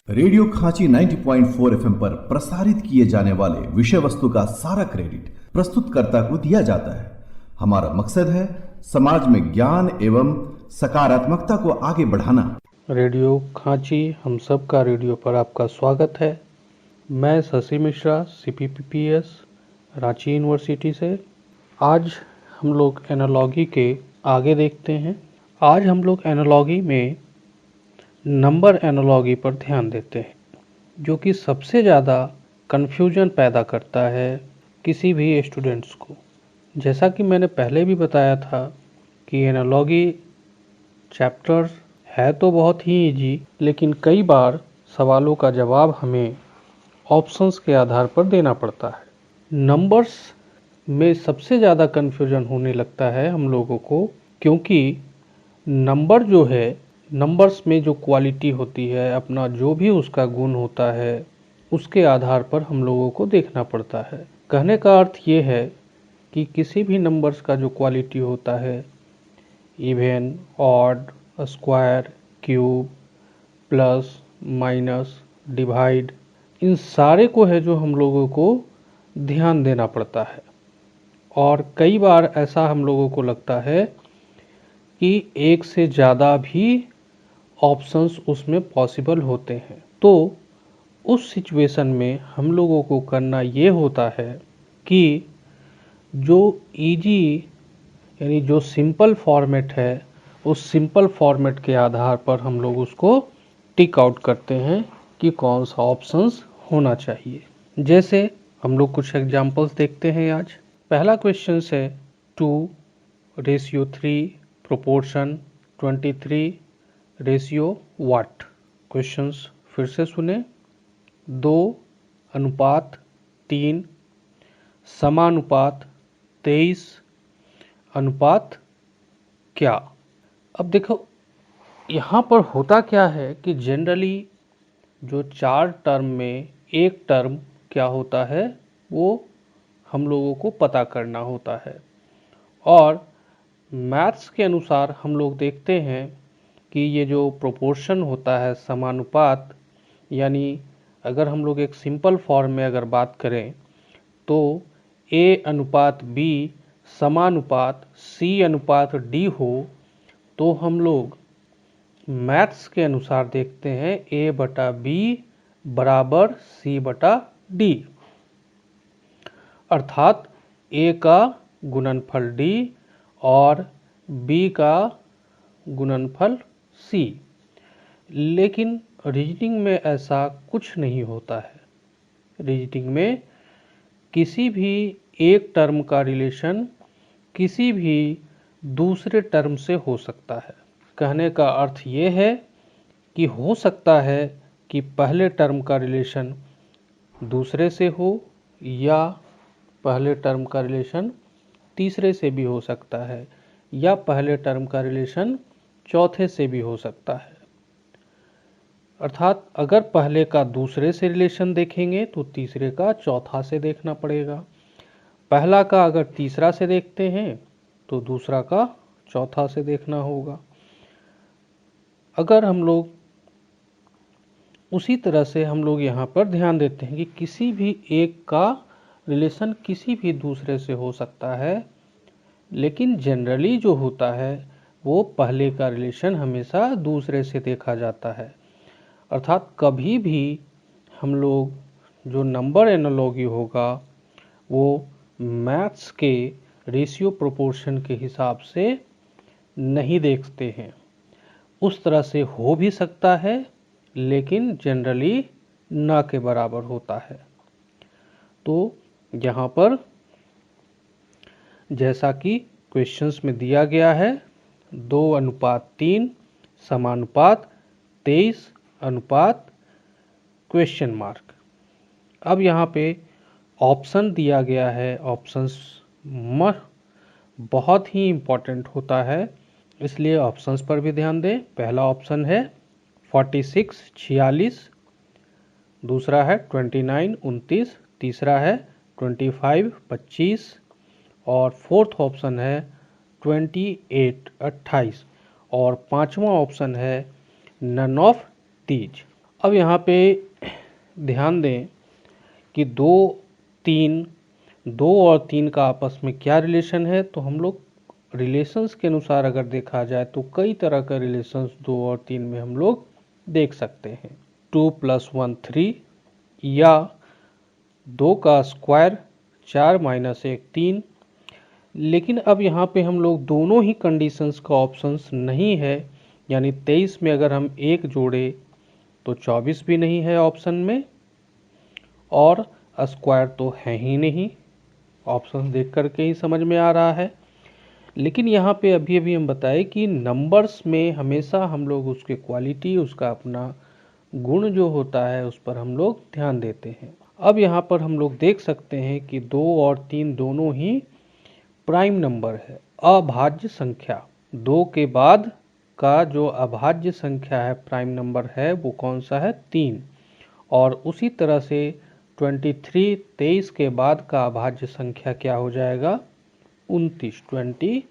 Radio खांची 90.4 FM पर प्रसारित किए जाने वाले विषय वस्तु का सारा क्रेडिट प्रस्तुतकर्ता को दिया जाता है। हमारा मकसद है समाज में ज्ञान एवं सकारात्मकता को आगे बढ़ाना। रेडियो खांची हम सब का रेडियो पर आपका स्वागत है। मैं शशि मिश्रा CPPPS रांची यूनिवर्सिटी से। आज हम लोग एनालॉजी के आगे देखते हैं। आज हम लोग एनालॉजी में नंबर एनालॉजी पर ध्यान देते हैं, जो कि सबसे ज़्यादा कन्फ्यूजन पैदा करता है किसी भी स्टूडेंट्स को। जैसा कि मैंने पहले भी बताया था कि एनालॉजी चैप्टर है तो बहुत ही इजी, लेकिन कई बार सवालों का जवाब हमें ऑप्शंस के आधार पर देना पड़ता है। नंबर्स में सबसे ज़्यादा कन्फ्यूजन होने लगता है हम लोगों को, क्योंकि नंबर जो है, नंबर्स में जो क्वालिटी होती है, अपना जो भी उसका गुण होता है, उसके आधार पर हम लोगों को देखना पड़ता है। कहने का अर्थ ये है कि किसी भी नंबर्स का जो क्वालिटी होता है, even, odd, square, cube, plus, minus, divide, इन सारे को है जो हम लोगों को ध्यान देना पड़ता है। और कई बार ऐसा हम लोगों को लगता है कि एक से ज़्यादा भी ऑप्शंस उसमें पॉसिबल होते हैं। तो उस सिचुएशन में हम लोगों को करना ये होता है कि जो इजी यानी जो सिंपल फॉर्मेट है, उस सिंपल फॉर्मेट के आधार पर हम लोग उसको टिक आउट करते हैं कि कौन सा ऑप्शंस होना चाहिए। जैसे हम लोग कुछ एग्जांपल्स देखते हैं आज। पहला क्वेश्चन है 2:3 प्रोपोर्शन 23 रेशियो व्हाट। क्वेश्चंस फिर से सुने। 2:3 समानुपात 23 अनुपात क्या। अब देखो यहाँ पर होता क्या है कि जनरली जो चार टर्म में एक टर्म क्या होता है, वो हम लोगों को पता करना होता है। और मैथ्स के अनुसार हम लोग देखते हैं कि ये जो प्रोपोर्शन होता है, समानुपात, यानी अगर हम लोग एक सिंपल फॉर्म में अगर बात करें तो A/B समानुपात C/D हो, तो हम लोग मैथ्स के अनुसार देखते हैं A/B बराबर C/D, अर्थात A का गुणनफल D और B का गुणनफल C। लेकिन रीजनिंग में ऐसा कुछ नहीं होता है। रीजनिंग में किसी भी एक टर्म का रिलेशन किसी भी दूसरे टर्म से हो सकता है। कहने का अर्थ ये है कि हो सकता है कि पहले टर्म का रिलेशन दूसरे से हो, या पहले टर्म का रिलेशन तीसरे से भी हो सकता है, या पहले टर्म का रिलेशन चौथे से भी हो सकता है। अर्थात अगर पहले का दूसरे से रिलेशन देखेंगे तो तीसरे का चौथा से देखना पड़ेगा। पहला का अगर तीसरा से देखते हैं तो दूसरा का चौथा से देखना होगा। अगर हम लोग उसी तरह से हम लोग यहाँ पर ध्यान देते हैं कि किसी भी एक का रिलेशन किसी भी दूसरे से हो सकता है, लेकिन जनरली जो होता है वो पहले का रिलेशन हमेशा दूसरे से देखा जाता है। अर्थात कभी भी हम लोग जो नंबर एनालॉजी होगा वो मैथ्स के रेशियो प्रोपोर्शन के हिसाब से नहीं देखते हैं। उस तरह से हो भी सकता है, लेकिन जनरली ना के बराबर होता है। तो यहाँ पर जैसा कि क्वेश्चंस में दिया गया है 2:3 समानुपात 23 अनुपात क्वेश्चन मार्क। अब यहाँ पे ऑप्शन दिया गया है। ऑप्शंस बहुत ही इम्पोर्टेंट होता है, इसलिए ऑप्शंस पर भी ध्यान दें। पहला ऑप्शन है 46 46, दूसरा है 29 29, तीसरा है 25 25, और फोर्थ ऑप्शन है 28 28, और पांचवा ऑप्शन है नन ऑफ दीज। अब यहाँ पे ध्यान दें कि 2 और 3 का आपस में क्या रिलेशन है। तो हम लोग रिलेशंस के अनुसार अगर देखा जाए तो कई तरह का रिलेशंस 2 और 3 में हम लोग देख सकते हैं। 2 + 1 3, या 2 का स्क्वायर 4 - 1 3। लेकिन अब यहाँ पे हम लोग दोनों ही कंडीशंस का ऑप्शंस नहीं है, यानी 23 में अगर हम 1 जोड़े तो 24 भी नहीं है ऑप्शन में, और स्क्वायर तो है ही नहीं। ऑप्शन देख करके ही समझ में आ रहा है। लेकिन यहाँ पे अभी अभी हम बताए कि नंबर्स में हमेशा हम लोग उसके क्वालिटी, उसका अपना गुण जो होता है उस पर हम लोग ध्यान देते हैं। अब यहाँ पर हम लोग देख सकते हैं कि 2 और 3 दोनों ही प्राइम नंबर है, अभाज्य संख्या। 2 के बाद का जो अभाज्य संख्या है, प्राइम नंबर है, वो कौन सा है? 3। और उसी तरह से 23 के बाद का अभाज्य संख्या क्या हो जाएगा? 29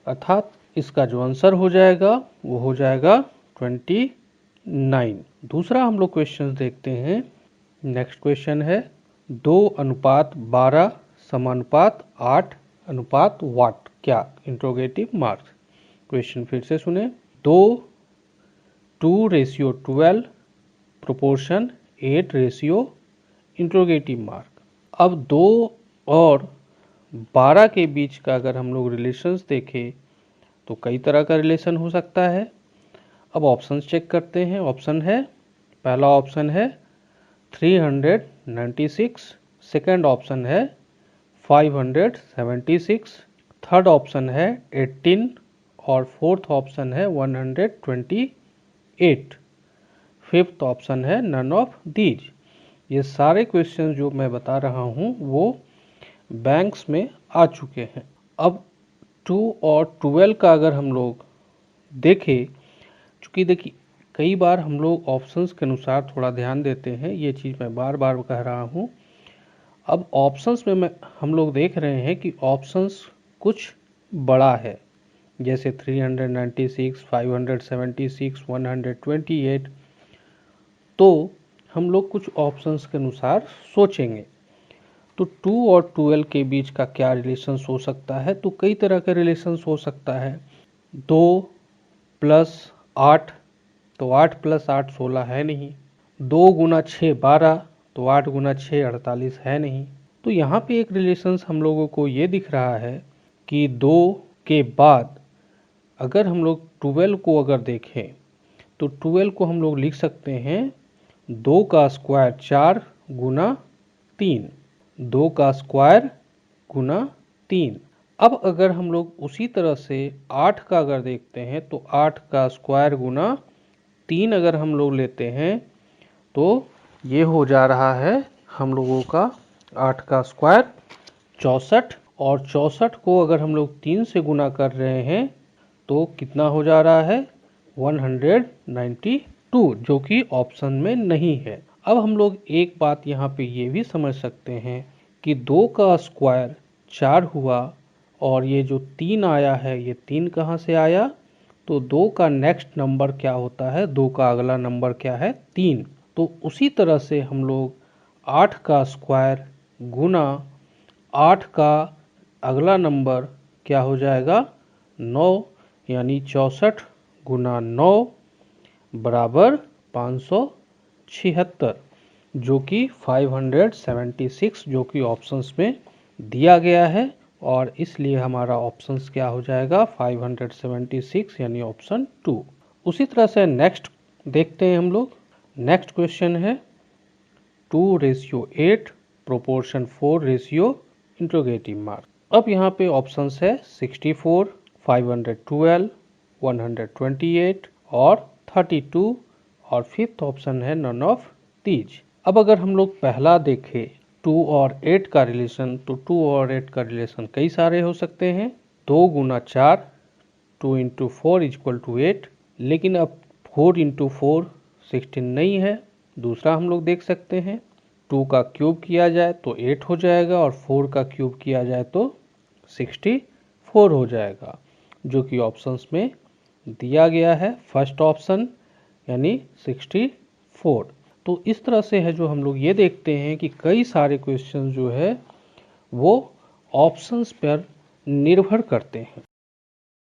अर्थात इसका जो आंसर हो जाएगा वो हो जाएगा 29। दूसरा हम लोग क्वेश्चन देखते हैं। नेक्स्ट क्वेश्चन है 2:12 समानुपात 8 वाट क्या? Interrogative marks. क्वेश्चन फिर से सुने। 2:12 प्रोपोर्शन 8 इंट्रोगेटिव मार्क। अब 2 और 12 के बीच का अगर हम लोग रिलेशंस देखें तो कई तरह का रिलेशन हो सकता है। अब ऑप्शंस चेक करते हैं। ऑप्शन है, पहला ऑप्शन है 396, सेकंड ऑप्शन है 576, थर्ड ऑप्शन है 18 और फोर्थ ऑप्शन है 128, फिफ्थ ऑप्शन है नन ऑफ दीज। ये सारे क्वेश्चन जो मैं बता रहा हूँ वो बैंक्स में आ चुके हैं। अब 2 और 12 का अगर हम लोग देखें, चूँकि देखिए कई बार हम लोग ऑप्शंस के अनुसार थोड़ा ध्यान देते हैं, ये चीज़ मैं बार बार कह रहा हूँ। अब ऑप्शंस में हम लोग देख रहे हैं कि ऑप्शंस कुछ बड़ा है, जैसे 396, 576, 128। तो हम लोग कुछ ऑप्शंस के अनुसार सोचेंगे। तो 2 और 12 के बीच का क्या रिलेशंस हो सकता है? तो कई तरह का रिलेशंस हो सकता है। 2 + 8, तो 8 + 8 16 है नहीं। 2 × 6 12, तो 8 × 6 48 है नहीं। तो यहाँ पे एक रिलेशंस हम लोगों को ये दिख रहा है कि 2 के बाद अगर हम लोग 12 को अगर देखें तो 12 को हम लोग लिख सकते हैं 2 का स्क्वायर 4 × 3, 2 का स्क्वायर × 3। अब अगर हम लोग उसी तरह से 8 का अगर देखते हैं तो 8 का स्क्वायर × 3 अगर हम लोग लेते हैं तो ये हो जा रहा है हम लोगों का 8 का स्क्वायर 64, और 64 को अगर हम लोग 3 से गुना कर रहे हैं तो कितना हो जा रहा है? 192, जो कि ऑप्शन में नहीं है। अब हम लोग एक बात यहाँ पे ये भी समझ सकते हैं कि 2 का स्क्वायर 4 हुआ, और ये जो 3 आया है, ये 3 कहाँ से आया? तो 2 का नेक्स्ट नंबर क्या होता है? 2 का अगला नंबर क्या है? 3। तो उसी तरह से हम लोग 8 का स्क्वायर गुना 8 का अगला नंबर क्या हो जाएगा? 9, यानी 64 × 9 बराबर 576, जो कि 576 जो कि ऑप्शंस में दिया गया है, और इसलिए हमारा ऑप्शंस क्या हो जाएगा? 576, यानी ऑप्शन 2। उसी तरह से नेक्स्ट देखते हैं हम लोग। नेक्स्ट क्वेश्चन है 2:8 प्रोपोर्शन 4 इंट्रोगेटिव मार्क। अब यहाँ पे ऑप्शंस है 64, 512, 128 और 32, और फिफ्थ ऑप्शन है नन ऑफ दीज। अब अगर हम लोग पहला देखें 2 और 8 का रिलेशन, तो 2 और 8 का रिलेशन कई सारे हो सकते हैं। 2 × 4, 2 × 4 = 8, लेकिन अब 4 × 4 16 नहीं है। दूसरा हम लोग देख सकते हैं 2 का क्यूब किया जाए तो 8 हो जाएगा, और 4 का क्यूब किया जाए तो 64 हो जाएगा, जो कि ऑप्शंस में दिया गया है। फर्स्ट ऑप्शन यानी 64। तो इस तरह से है जो हम लोग ये देखते हैं कि कई सारे क्वेश्चन जो है वो ऑप्शंस पर निर्भर करते हैं।